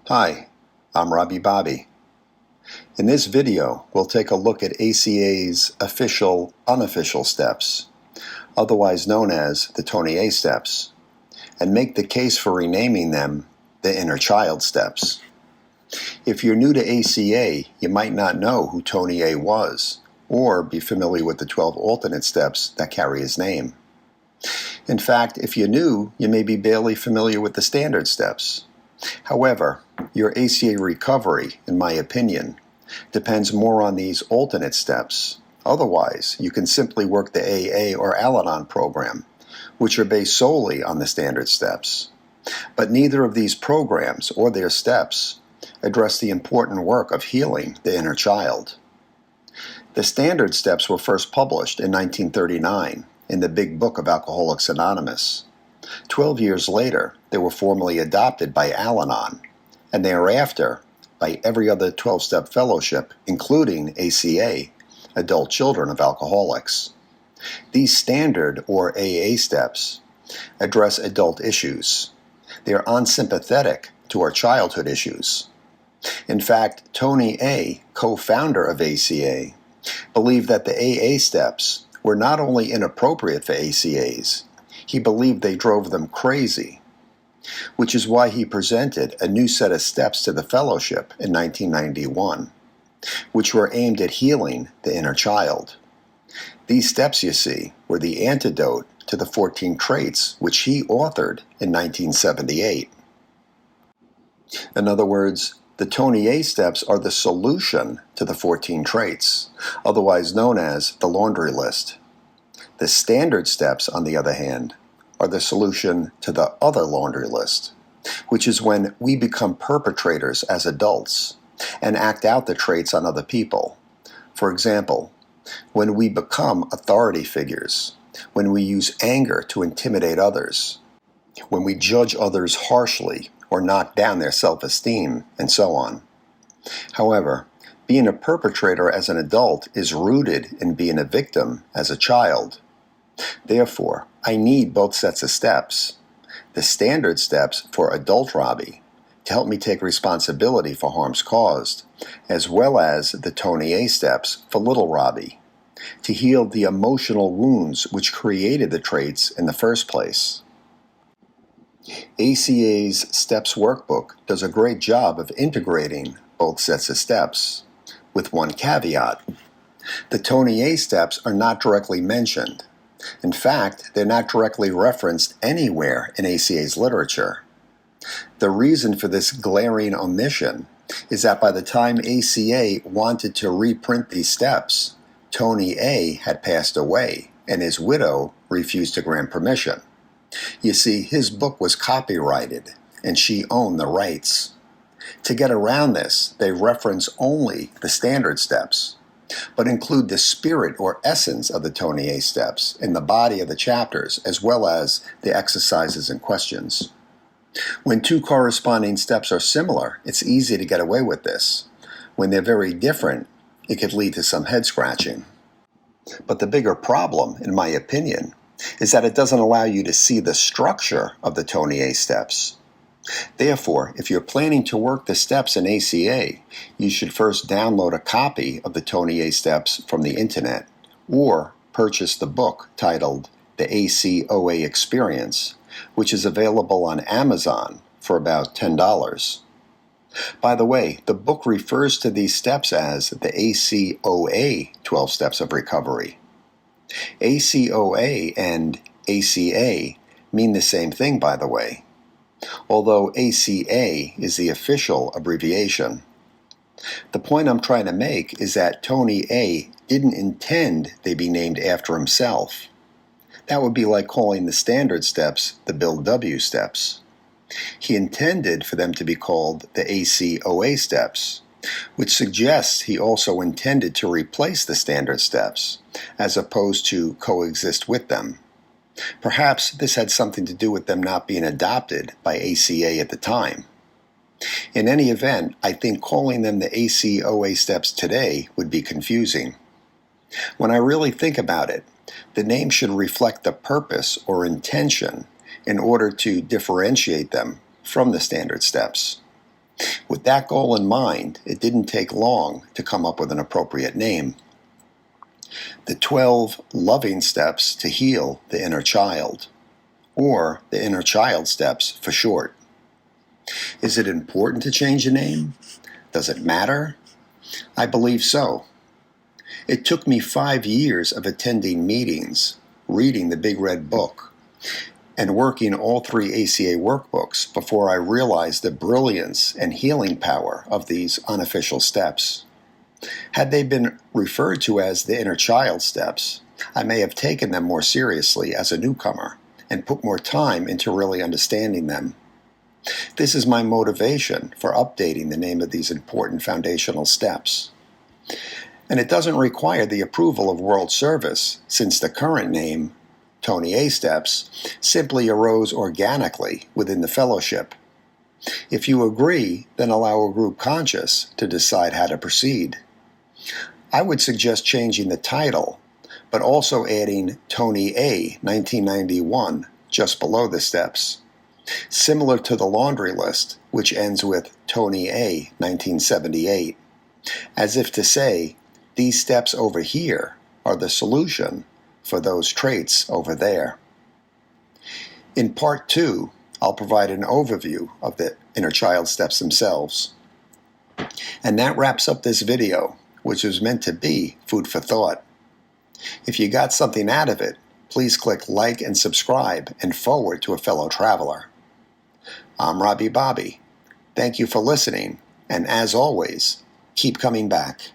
Hi, I'm Robbie Bobby. In this video, we'll take a look at ACA's official, unofficial steps, otherwise known as the Tony A steps, and make the case for renaming them the Inner Child steps. If you're new to ACA, you might not know who Tony A was, or be familiar with the 12 alternate steps that carry his name. In fact, if you're new, you may be barely familiar with the standard steps. However, your ACA recovery, in my opinion, depends more on these alternate steps. Otherwise, you can simply work the AA or Al-Anon program, which are based solely on the standard steps. But neither of these programs or their steps address the important work of healing the inner child. The standard steps were first published in 1939 in the Big Book of Alcoholics Anonymous. 12 years later, they were formally adopted by Al-Anon, and thereafter by every other 12-step fellowship, including ACA, Adult Children of Alcoholics. These standard, or AA steps, address adult issues. They are unsympathetic to our childhood issues. In fact, Tony A., co-founder of ACA, believed that the AA steps were not only inappropriate for ACAs, he believed they drove them crazy, which is why he presented a new set of steps to the fellowship in 1991, which were aimed at healing the inner child. These steps, you see, were the antidote to the 14 traits which he authored in 1978. In other words, the Tony A steps are the solution to the 14 traits, otherwise known as the laundry list. The standard steps, on the other hand, are the solution to the other laundry list, which is when we become perpetrators as adults and act out the traits on other people. For example, when we become authority figures, when we use anger to intimidate others, when we judge others harshly or knock down their self-esteem, and so on. However, being a perpetrator as an adult is rooted in being a victim as a child. Therefore, I need both sets of steps. The standard steps for adult Robbie to help me take responsibility for harms caused, as well as the Tony A steps for little Robbie to heal the emotional wounds which created the traits in the first place. ACA's Steps Workbook does a great job of integrating both sets of steps, with one caveat. The Tony A steps are not directly mentioned. In fact, they're not directly referenced anywhere in ACA's literature. The reason for this glaring omission is that by the time ACA wanted to reprint these steps, Tony A. had passed away, and his widow refused to grant permission. You see, his book was copyrighted, and she owned the rights. To get around this, they reference only the standard steps, but include the spirit or essence of the Tony A steps in the body of the chapters, as well as the exercises and questions. When two corresponding steps are similar, it's easy to get away with this. When they're very different, it could lead to some head scratching. But the bigger problem, in my opinion, is that it doesn't allow you to see the structure of the Tony A steps. Therefore, if you're planning to work the steps in ACA, you should first download a copy of the Tony A steps from the internet, or purchase the book titled The ACOA Experience, which is available on Amazon for about $10. By the way, the book refers to these steps as the ACOA 12 Steps of Recovery. ACOA and ACA mean the same thing, by the way, although ACA is the official abbreviation. The point I'm trying to make is that Tony A. didn't intend they be named after himself. That would be like calling the standard steps the Bill W. steps. He intended for them to be called the ACOA steps, which suggests he also intended to replace the standard steps, as opposed to coexist with them. Perhaps this had something to do with them not being adopted by ACA at the time. In any event, I think calling them the ACOA steps today would be confusing. When I really think about it, the name should reflect the purpose or intention in order to differentiate them from the standard steps. With that goal in mind, it didn't take long to come up with an appropriate name. The 12 loving steps to heal the inner child, or the inner child steps for short. Is it important to change the name? Does it matter? I believe so. It took me 5 years of attending meetings, reading the Big Red Book, and working all 3 ACA workbooks before I realized the brilliance and healing power of these unofficial steps. Had they been referred to as the inner child steps, I may have taken them more seriously as a newcomer and put more time into really understanding them. This is my motivation for updating the name of these important foundational steps. And it doesn't require the approval of World Service, since the current name, Tony A Steps, simply arose organically within the fellowship. If you agree, then allow a group conscious to decide how to proceed. I would suggest changing the title, but also adding Tony A 1991 just below the steps, similar to the laundry list, which ends with Tony A 1978, as if to say, these steps over here are the solution for those traits over there. In part 2, I'll provide an overview of the inner child steps themselves. And that wraps up this video, which was meant to be food for thought. If you got something out of it, please click like and subscribe and forward to a fellow traveler. I'm Robbie Bobby. Thank you for listening, and as always, keep coming back.